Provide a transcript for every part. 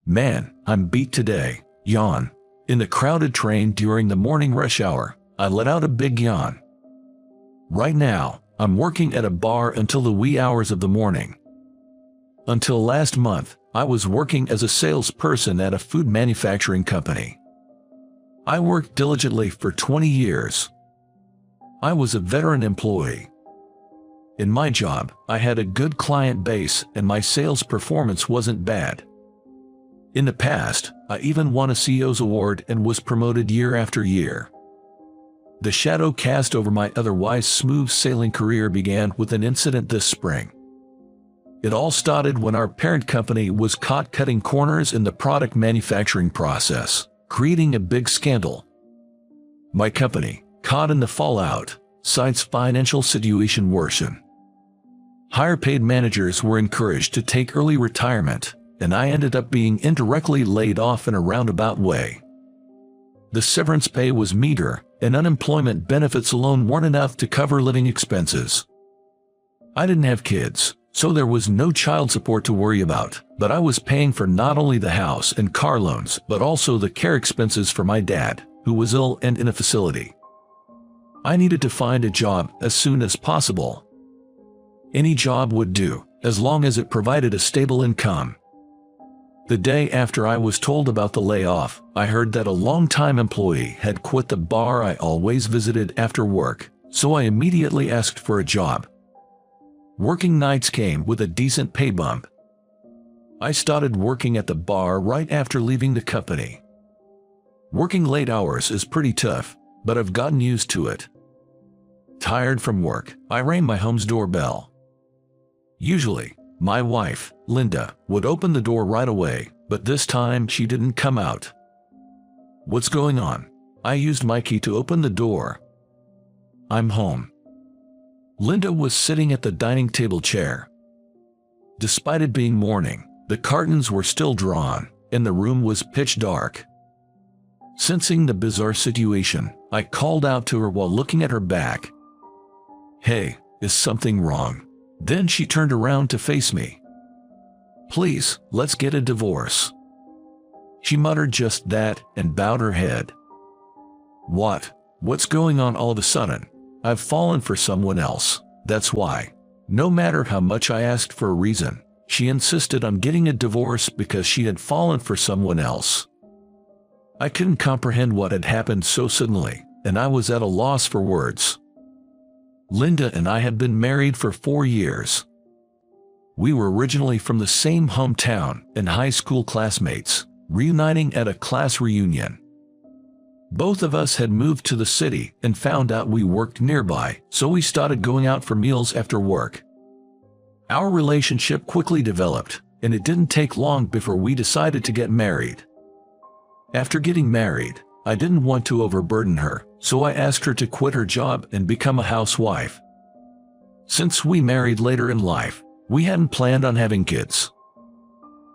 Man, I'm beat today. Yawn. In the crowded train during the morning rush hour, I let out a big yawn. Right now, I'm working at a bar until the wee hours of the morning. Until last month, I was working as a salesperson at a food manufacturing company. I worked diligently for 20 years. I was a veteran employee. In my job, I had a good client base and my sales performance wasn't bad. In the past, I even won a CEO's award and was promoted year after year. The shadow cast over my otherwise smooth sailing career began with an incident this spring. It all started when our parent company was caught cutting corners in the product manufacturing process, creating a big scandal. My company, caught in the fallout, cites financial situation worsened. Higher-paid managers were encouraged to take early retirement, and I ended up being indirectly laid off in a roundabout way. The severance pay was meager, and unemployment benefits alone weren't enough to cover living expenses. I didn't have kids, so there was no child support to worry about, but I was paying for not only the house and car loans but also the care expenses for my dad, who was ill and in a facility. I needed to find a job as soon as possible. Any job would do, as long as it provided a stable income. The day after I was told about the layoff, I heard that a longtime employee had quit the bar I always visited after work, so I immediately asked for a job. Working nights came with a decent pay bump. I started working at the bar right after leaving the company. Working late hours is pretty tough, but I've gotten used to it. Tired from work, I rang my home's doorbell. Usually, my wife, Linda, would open the door right away, but this time she didn't come out. What's going on? I used my key to open the door. I'm home. Linda was sitting at the dining table chair. Despite it being morning, the curtains were still drawn, and the room was pitch dark. Sensing the bizarre situation, I called out to her while looking at her back. "Hey, is something wrong?" Then she turned around to face me. "Please, let's get a divorce." She muttered just that and bowed her head. What's going on all of a sudden? I've fallen for someone else, that's why. No matter how much I asked for a reason, she insisted on getting a divorce because she had fallen for someone else. I couldn't comprehend what had happened so suddenly, and I was at a loss for words. Linda and I had been married for 4 years. We were originally from the same hometown and high school classmates, reuniting at a class reunion. Both of us had moved to the city and found out we worked nearby, so we started going out for meals after work. Our relationship quickly developed, and it didn't take long before we decided to get married. After getting married, I didn't want to overburden her, so I asked her to quit her job and become a housewife. Since we married later in life, we hadn't planned on having kids.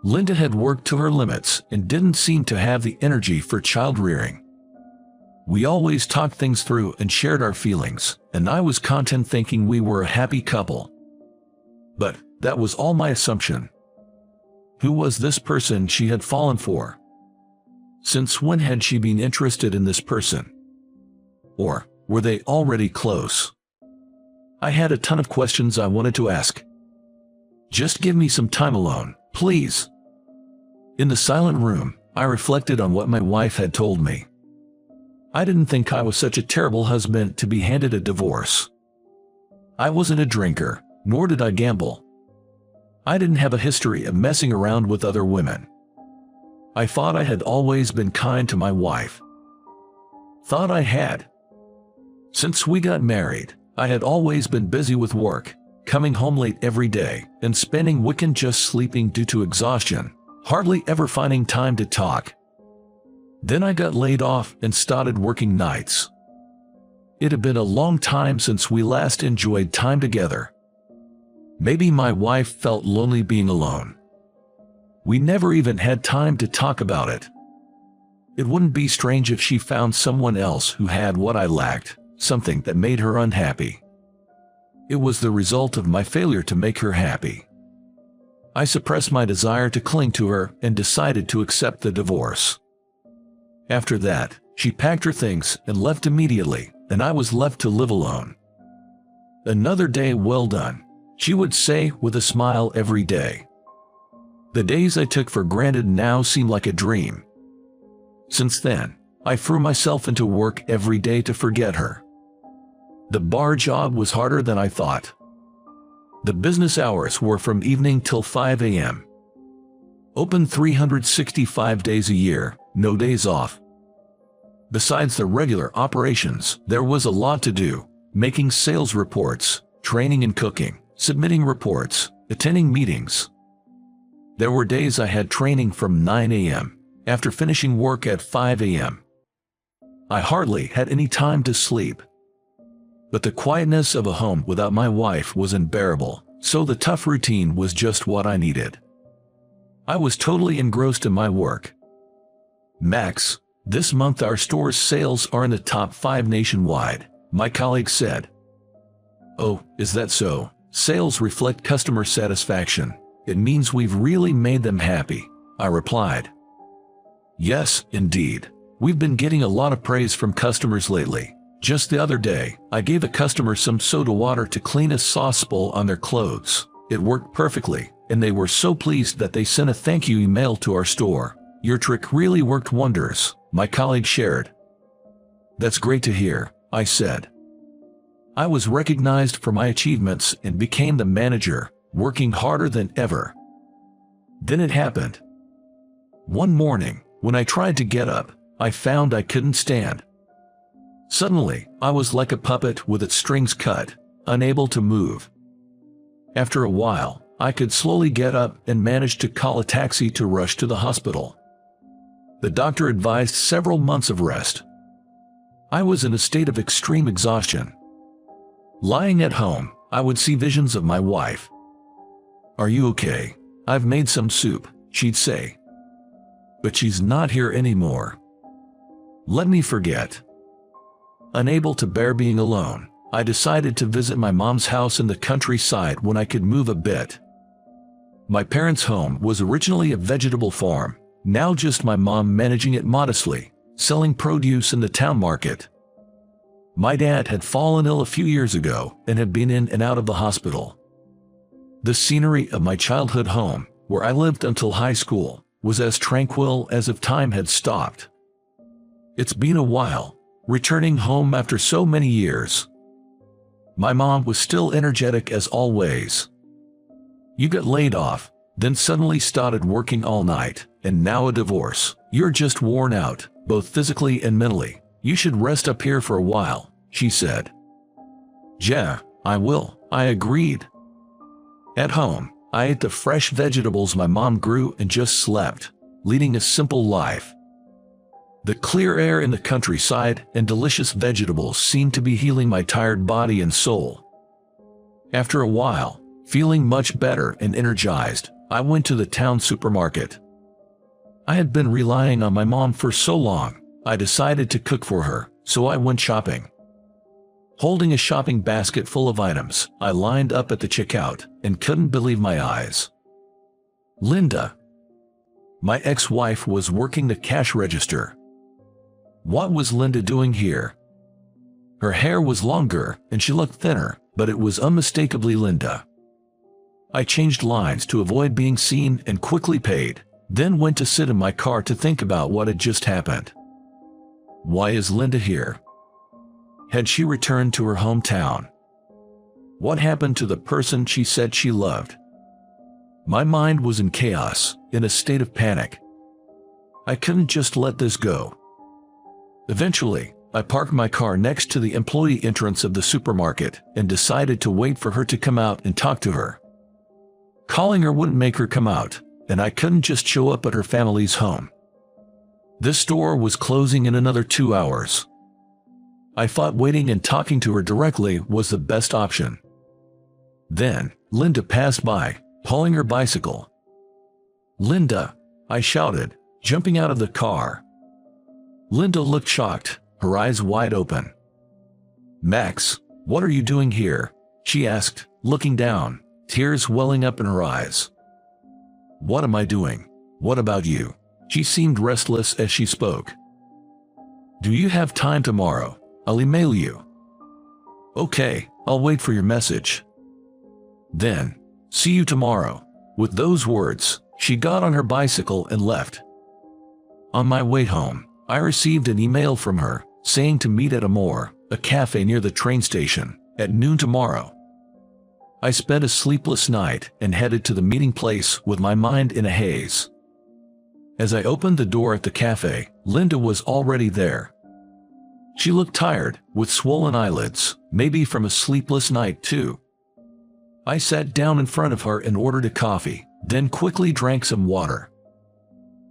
Linda had worked to her limits and didn't seem to have the energy for child-rearing. We always talked things through and shared our feelings, and I was content thinking we were a happy couple. But that was all my assumption. Who was this person she had fallen for? Since when had she been interested in this person? Or were they already close? I had a ton of questions I wanted to ask. Just give me some time alone, please. In the silent room, I reflected on what my wife had told me. I didn't think I was such a terrible husband to be handed a divorce. I wasn't a drinker, nor did I gamble. I didn't have a history of messing around with other women. I thought I had always been kind to my wife. Thought I had. Since we got married, I had always been busy with work, coming home late every day, and spending weekend just sleeping due to exhaustion, hardly ever finding time to talk. Then I got laid off and started working nights. It had been a long time since we last enjoyed time together. Maybe my wife felt lonely being alone. We never even had time to talk about it. It wouldn't be strange if she found someone else who had what I lacked, something that made her unhappy. It was the result of my failure to make her happy. I suppressed my desire to cling to her and decided to accept the divorce. After that, she packed her things and left immediately, and I was left to live alone. "Another day well done," she would say with a smile every day. The days I took for granted now seem like a dream. Since then, I threw myself into work every day to forget her. The bar job was harder than I thought. The business hours were from evening till 5 a.m. Open 365 days a year, no days off. Besides the regular operations, there was a lot to do: making sales reports, training and cooking, submitting reports, attending meetings. There were days I had training from 9 a.m. after finishing work at 5 a.m. I hardly had any time to sleep. But the quietness of a home without my wife was unbearable, so the tough routine was just what I needed. I was totally engrossed in my work. "Max, this month our store's sales are in the top 5 nationwide," my colleague said. "Oh, is that so? Sales reflect customer satisfaction. It means we've really made them happy," I replied. "Yes, indeed. We've been getting a lot of praise from customers lately. Just the other day, I gave a customer some soda water to clean a sauce bowl on their clothes. It worked perfectly, and they were so pleased that they sent a thank you email to our store. Your trick really worked wonders," my colleague shared. "That's great to hear," I said. I was recognized for my achievements and became the manager, working harder than ever. Then it happened. One morning, when I tried to get up, I found I couldn't stand. Suddenly, I was like a puppet with its strings cut, unable to move. After a while, I could slowly get up and managed to call a taxi to rush to the hospital. The doctor advised several months of rest. I was in a state of extreme exhaustion. Lying at home, I would see visions of my wife. "Are you okay? I've made some soup," she'd say. But she's not here anymore. Let me forget. Unable to bear being alone, I decided to visit my mom's house in the countryside when I could move a bit. My parents' home was originally a vegetable farm, now just my mom managing it modestly, selling produce in the town market. My dad had fallen ill a few years ago and had been in and out of the hospital. The scenery of my childhood home, where I lived until high school, was as tranquil as if time had stopped. It's been a while, returning home after so many years. My mom was still energetic as always. "You got laid off, then suddenly started working all night, and now a divorce. You're just worn out, both physically and mentally. You should rest up here for a while," she said. "Yeah, I will," I agreed. At home, I ate the fresh vegetables my mom grew and just slept, leading a simple life. The clear air in the countryside and delicious vegetables seemed to be healing my tired body and soul. After a while, feeling much better and energized, I went to the town supermarket. I had been relying on my mom for so long, I decided to cook for her, so I went shopping. Holding a shopping basket full of items, I lined up at the checkout and couldn't believe my eyes. Linda, my ex-wife, was working the cash register. What was Linda doing here? Her hair was longer and she looked thinner, but it was unmistakably Linda. I changed lines to avoid being seen and quickly paid, then went to sit in my car to think about what had just happened. Why is Linda here? Had she returned to her hometown? What happened to the person she said she loved? My mind was in chaos, in a state of panic. I couldn't just let this go. Eventually, I parked my car next to the employee entrance of the supermarket and decided to wait for her to come out and talk to her. Calling her wouldn't make her come out, and I couldn't just show up at her family's home. This store was closing in another 2 hours. I thought waiting and talking to her directly was the best option. Then, Linda passed by, pulling her bicycle. "Linda!" I shouted, jumping out of the car. Linda looked shocked, her eyes wide open. "Max, what are you doing here?" she asked, looking down, tears welling up in her eyes. What am I doing? What about you? She seemed restless as she spoke. Do you have time tomorrow? I'll email you. Okay, I'll wait for your message. Then, see you tomorrow. With those words, she got on her bicycle and left. On my way home, I received an email from her saying to meet at a cafe near the train station, at noon tomorrow. I spent a sleepless night and headed to the meeting place with my mind in a haze. As I opened the door at the cafe, Linda was already there. She looked tired, with swollen eyelids, maybe from a sleepless night too. I sat down in front of her and ordered a coffee, then quickly drank some water.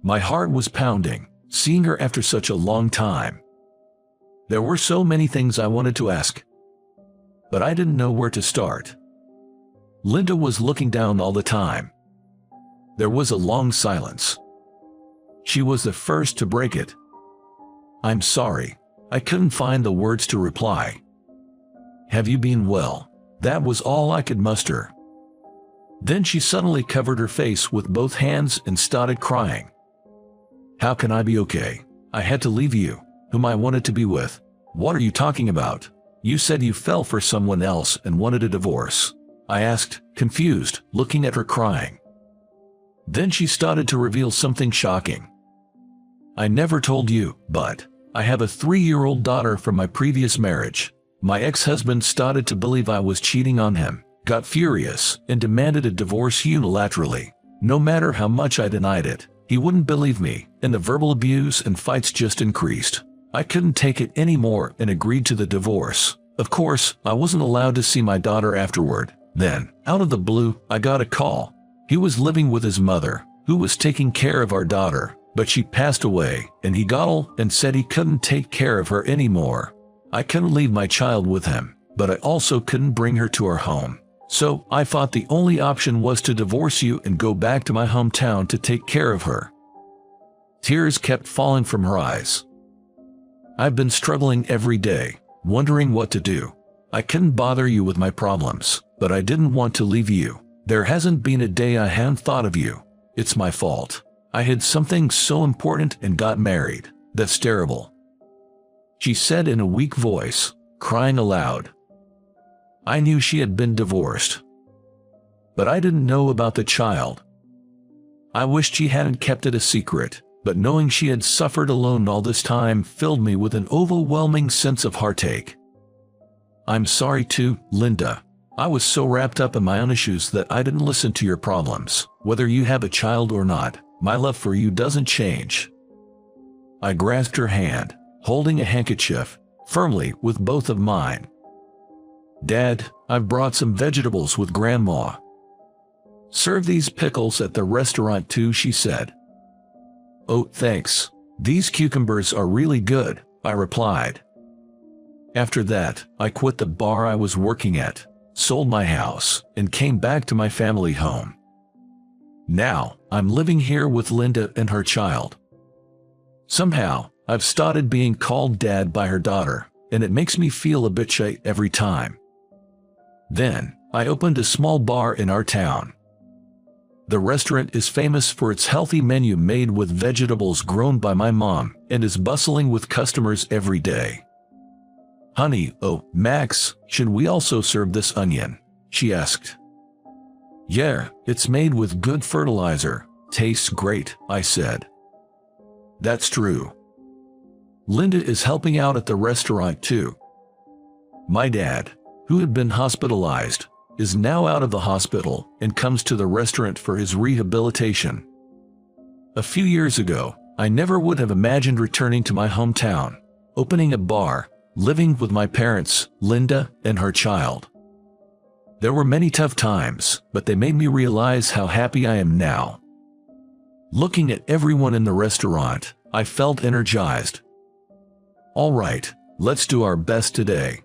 My heart was pounding, seeing her after such a long time. There were so many things I wanted to ask, but I didn't know where to start. Linda was looking down all the time. There was a long silence. She was the first to break it. I'm sorry. I couldn't find the words to reply. Have you been well? That was all I could muster. Then she suddenly covered her face with both hands and started crying. How can I be okay? I had to leave you, whom I wanted to be with. What are you talking about? You said you fell for someone else and wanted a divorce. I asked, confused, looking at her crying. Then she started to reveal something shocking. I never told you, but I have a 3-year-old daughter from my previous marriage. My ex-husband started to believe I was cheating on him, got furious, and demanded a divorce unilaterally. No matter how much I denied it, he wouldn't believe me, and the verbal abuse and fights just increased. I couldn't take it anymore and agreed to the divorce. Of course, I wasn't allowed to see my daughter afterward. Then, out of the blue, I got a call. He was living with his mother, who was taking care of our daughter, but she passed away, and he got ill and said he couldn't take care of her anymore. I couldn't leave my child with him, but I also couldn't bring her to our home. So I thought the only option was to divorce you and go back to my hometown to take care of her. Tears kept falling from her eyes. I've been struggling every day, wondering what to do. I couldn't bother you with my problems, but I didn't want to leave you. There hasn't been a day I haven't thought of you. It's my fault. I hid something so important and got married. That's terrible. She said in a weak voice, crying aloud. I knew she had been divorced, but I didn't know about the child. I wished she hadn't kept it a secret, but knowing she had suffered alone all this time filled me with an overwhelming sense of heartache. I'm sorry too, Linda. I was so wrapped up in my own issues that I didn't listen to your problems. Whether you have a child or not, my love for you doesn't change. I grasped her hand, holding a handkerchief, firmly with both of mine. Dad, I've brought some vegetables with Grandma. Serve these pickles at the restaurant too, she said. Oh, thanks. These cucumbers are really good, I replied. After that, I quit the bar I was working at, sold my house, and came back to my family home. Now, I'm living here with Linda and her child. Somehow, I've started being called Dad by her daughter, and it makes me feel a bit shy every time. Then, I opened a small bar in our town. The restaurant is famous for its healthy menu made with vegetables grown by my mom and is bustling with customers every day. Honey, oh, Max, should we also serve this onion? She asked. Yeah, it's made with good fertilizer. Tastes great, I said. That's true. Linda is helping out at the restaurant too. My dad, who had been hospitalized, is now out of the hospital and comes to the restaurant for his rehabilitation. A few years ago, I never would have imagined returning to my hometown, opening a bar, living with my parents, Linda, and her child. There were many tough times, but they made me realize how happy I am now. Looking at everyone in the restaurant, I felt energized. All right, let's do our best today.